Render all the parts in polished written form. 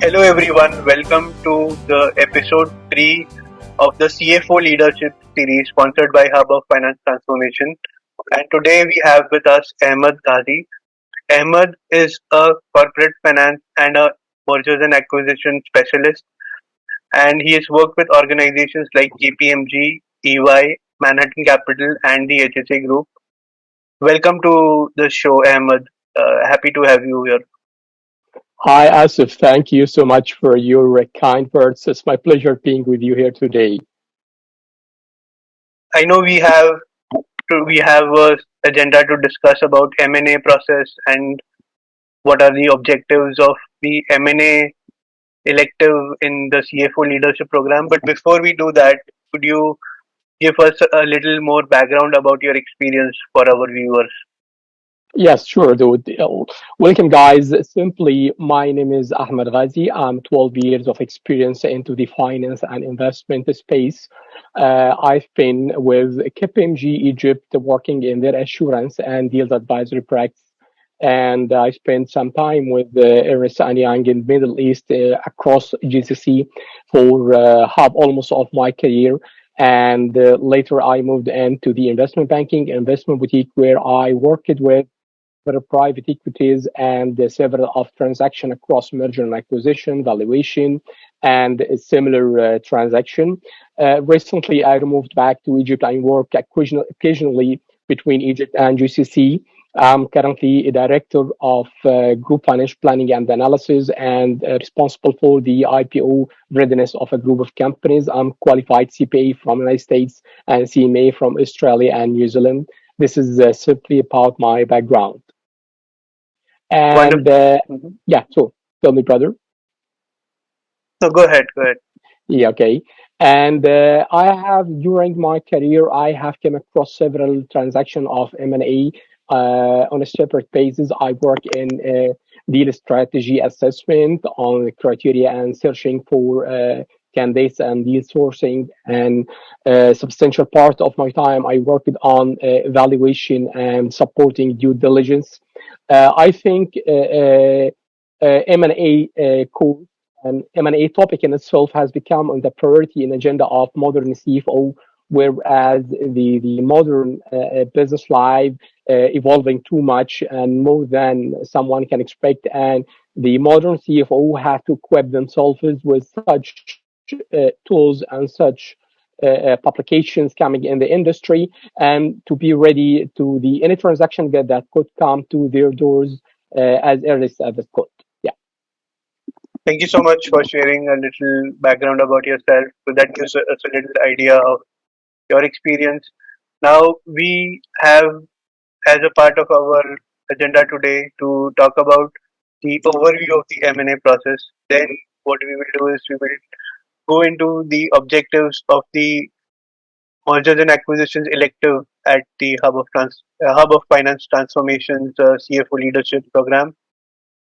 Hello everyone, welcome to the episode 3 of the CFO Leadership Series sponsored by Hub of Finance Transformation. And today we have with us Ahmed Ghazy. Ahmed is a corporate finance and a mergers and acquisition specialist, and he has worked with organizations like KPMG, EY, Manhattan Capital, and the HSA Group. Welcome to the show, Ahmed. Happy to have you here. Hi, Asif. Thank you so much for your kind words. It's my pleasure being with you here today. I know we have a agenda to discuss about M&A process and what are the objectives of the M&A elective in the CFO leadership program. But before we do that, could you give us a little more background about your experience for our viewers? Yes, sure, dude. Welcome, guys. Simply, my name is Ahmed Ghazi. I'm 12 years of experience into the finance and investment space. I've been with KPMG Egypt working in their assurance and deals advisory practice. And I spent some time with Iris and Young in Middle East across GCC for half almost of my career. And later I moved into the investment banking investment boutique where I worked with private equities and several of transaction across merger and acquisition, valuation, and a similar transaction. Recently, I moved back to Egypt and work occasionally between Egypt and GCC. I'm currently a director of group financial planning and analysis and responsible for the IPO readiness of a group of companies. I'm qualified CPA from the United States and CMA from Australia and New Zealand. This is simply about my background. And Wonderful. Mhm. yeah, so tell me, brother. So go ahead, go ahead. Yeah, okay. And I have during my career, I have come across several transactions of M&A on a separate basis. I work in deal strategy assessment on the criteria and searching for candidates and deal sourcing. And substantial part of my time, I worked on evaluation and supporting due diligence. I think M&A course and M&A topic in itself has become on the priority and agenda of modern CFO, whereas the modern business life evolving too much and more than someone can expect, and the modern CFO have to equip themselves with such tools and such publications coming in the industry, and to be ready to the any transaction that could come to their doors as early as it could. Yeah. Thank you so much for sharing a little background about yourself. So that gives us a little idea of your experience. Now we have as a part of our agenda today to talk about the overview of the M&A process. Then what we will do is we will go into the objectives of the mergers and acquisitions elective at the Hub of Finance Transformations CFO Leadership Program.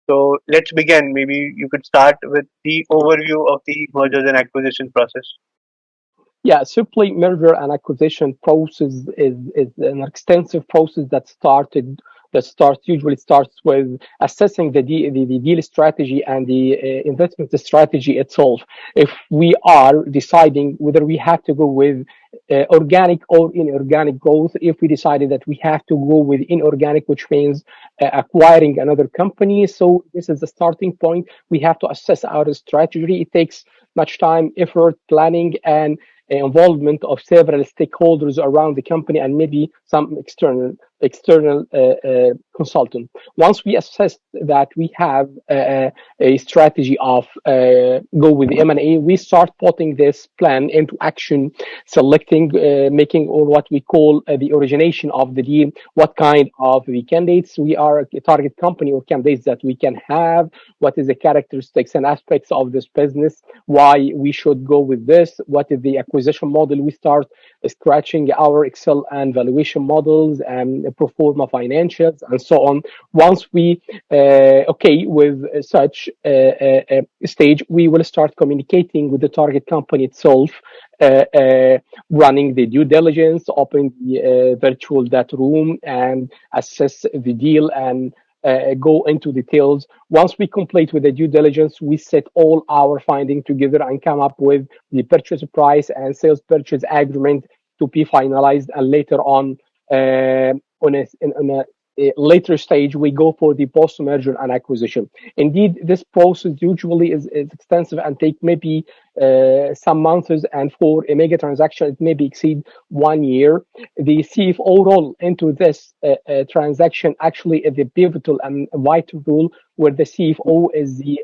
So let's begin. Maybe you could start with the overview of the mergers and acquisition process. Yeah, simply merger and acquisition process is an extensive process that usually starts with assessing the deal strategy and the investment strategy itself. If we are deciding whether we have to go with organic or inorganic growth, if we decided that we have to go with inorganic, which means acquiring another company, so this is the starting point. We have to assess our strategy. It takes much time, effort, planning, and involvement of several stakeholders around the company and maybe some external consultant. Once we assess that we have a strategy of go with M&A, we start putting this plan into action, selecting, making, or what we call the origination of the deal, what kind of the candidates we are a target company or candidates that we can have, what is the characteristics and aspects of this business, why we should go with this, what is the acquisition model. We start scratching our Excel and valuation models and pro forma financials and so on. Once we okay with such stage, we will start communicating with the target company itself, running the due diligence, open the virtual data room, and assess the deal and go into details. Once we complete with the due diligence, we set all our findings together and come up with the purchase price and sales purchase agreement to be finalized. And later on a later stage, we go for the post merger and acquisition. Indeed, this process usually is extensive and take maybe some months, and for a mega transaction, it maybe exceed 1 year. The CFO role into this transaction actually is a pivotal and vital role where the CFO is the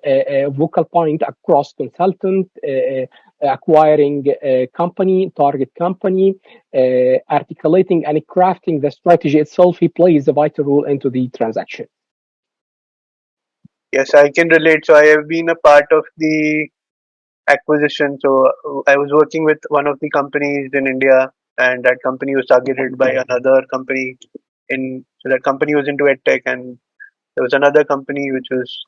vocal point across consultant, acquiring company, target company, articulating and crafting the strategy itself. He plays a vital role into the transaction. Yes, I can relate. So I have been a part of the acquisition. So I was working with one of the companies in India, and that company was targeted by another company in. So that company was into edtech, and there was another company which was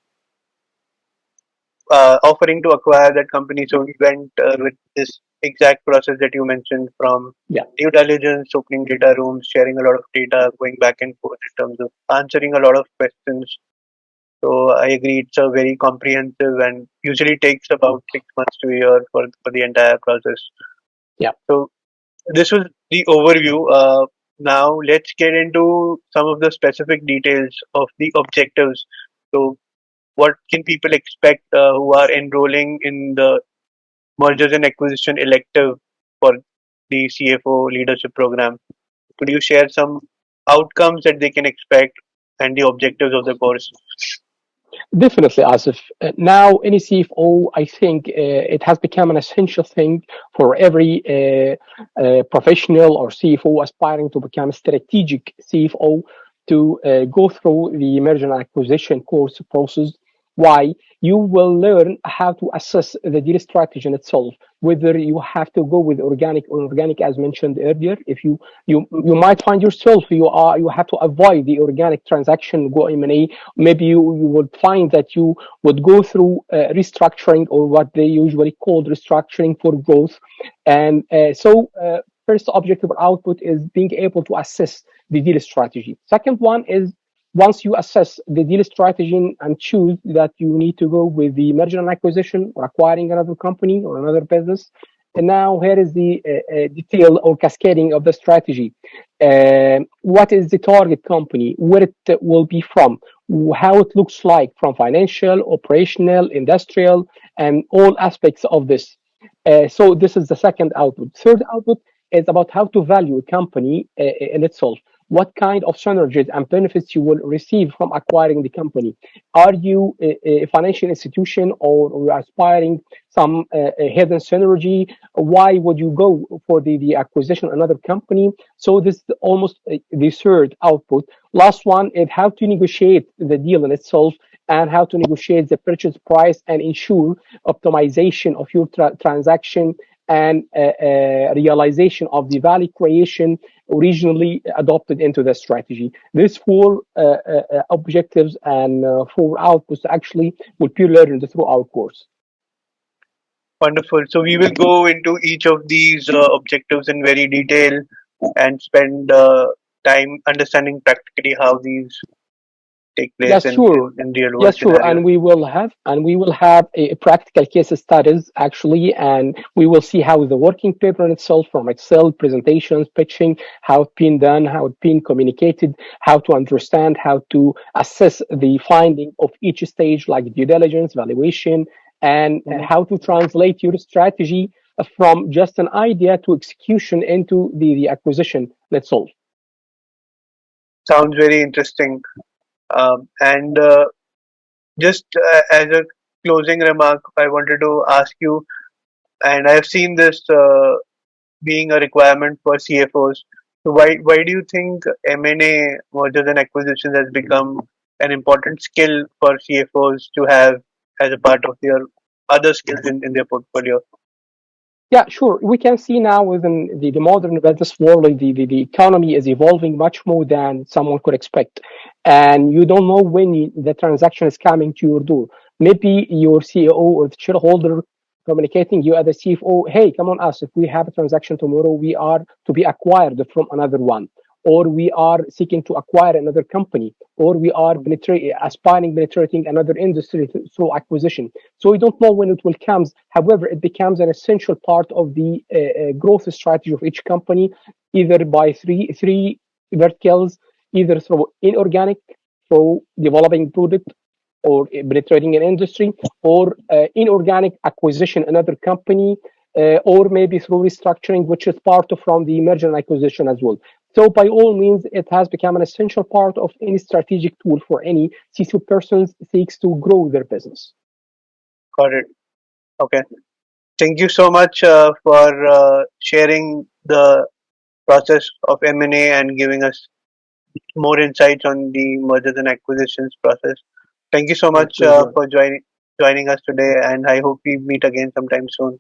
offering to acquire that company. So we went with this exact process that you mentioned, from Yeah. due diligence, opening data rooms, sharing a lot of data, going back and forth in terms of answering a lot of questions. So I agree, it's a very comprehensive and usually takes about 6 months to a year for the entire process. Yeah. So this was the overview. Now let's get into some of the specific details of the objectives. So what can people expect who are enrolling in the mergers and acquisition elective for the CFO leadership program? Could you share some outcomes that they can expect and the objectives of the course? Definitely, Asif. Now, any CFO, I think it has become an essential thing for every professional or CFO aspiring to become a strategic CFO to go through the merger and acquisition course process. Why? You will learn how to assess the deal strategy in itself, whether you have to go with organic or inorganic, as mentioned earlier. If you might find yourself you have to avoid the organic transaction, go M&A. Maybe you would find that you would go through restructuring, or what they usually call restructuring for growth. And first objective or output is being able to assess the deal strategy. Second one is, once you assess the deal strategy and choose that you need to go with the merger and acquisition or acquiring another company or another business, and now here is the detail or cascading of the strategy. What is the target company? Where it will be from? How it looks like from financial, operational, industrial, and all aspects of this. So this is the second output. Third output is about how to value a company in itself. What kind of synergies and benefits you will receive from acquiring the company? Are you a financial institution, or aspiring some hidden synergy? Why would you go for the acquisition of another company? So this is almost the third output. Last one is how to negotiate the deal in itself, and how to negotiate the purchase price and ensure optimization of your transaction, and realization of the value creation originally adopted into the strategy. These four objectives and four outputs actually will be learned through our course. Wonderful. So we will go into each of these objectives in very detail and spend time understanding practically how these take place Yes, sure. in real world Yes, sure. scenarios. And we will have a practical case studies actually, and we will see how the working paper in itself, from Excel presentations, pitching, how it's been done, how it's been communicated, how to understand, how to assess the finding of each stage, like due diligence, valuation, and how to translate your strategy from just an idea to execution into the acquisition itself. Sounds very interesting. And just as a closing remark, I wanted to ask you, and I've seen this being a requirement for CFOs. So why do you think M&A, mergers and acquisitions, has become an important skill for CFOs to have as a part of their other skills in their portfolio? Yeah, sure. We can see now within the modern business world, the economy is evolving much more than someone could expect. And you don't know when the transaction is coming to your door. Maybe your CEO or the shareholder communicating you as the CFO, hey, come on us. If we have a transaction tomorrow, we are to be acquired from another one. or we are seeking to acquire another company, or we are aspiring penetrating another industry through acquisition. So we don't know when it will come. However, it becomes an essential part of the growth strategy of each company, either by three verticals, either through inorganic, through developing product or penetrating an industry, or inorganic acquisition another company, or maybe through restructuring, which is part of from the merger and acquisition as well. So by all means, it has become an essential part of any strategic tool for any CISO person seeks to grow their business. Got it. Okay. Thank you so much for sharing the process of M&A and giving us more insights on the mergers and acquisitions process. Thank you so My much pleasure. for joining us today, and I hope we meet again sometime soon.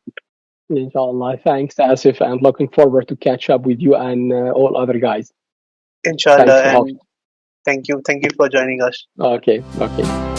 Inshallah. Thanks, Asif, and looking forward to catch up with you and all other guys. Inshallah, Thanks for and hosting. thank you for joining us. Okay, okay.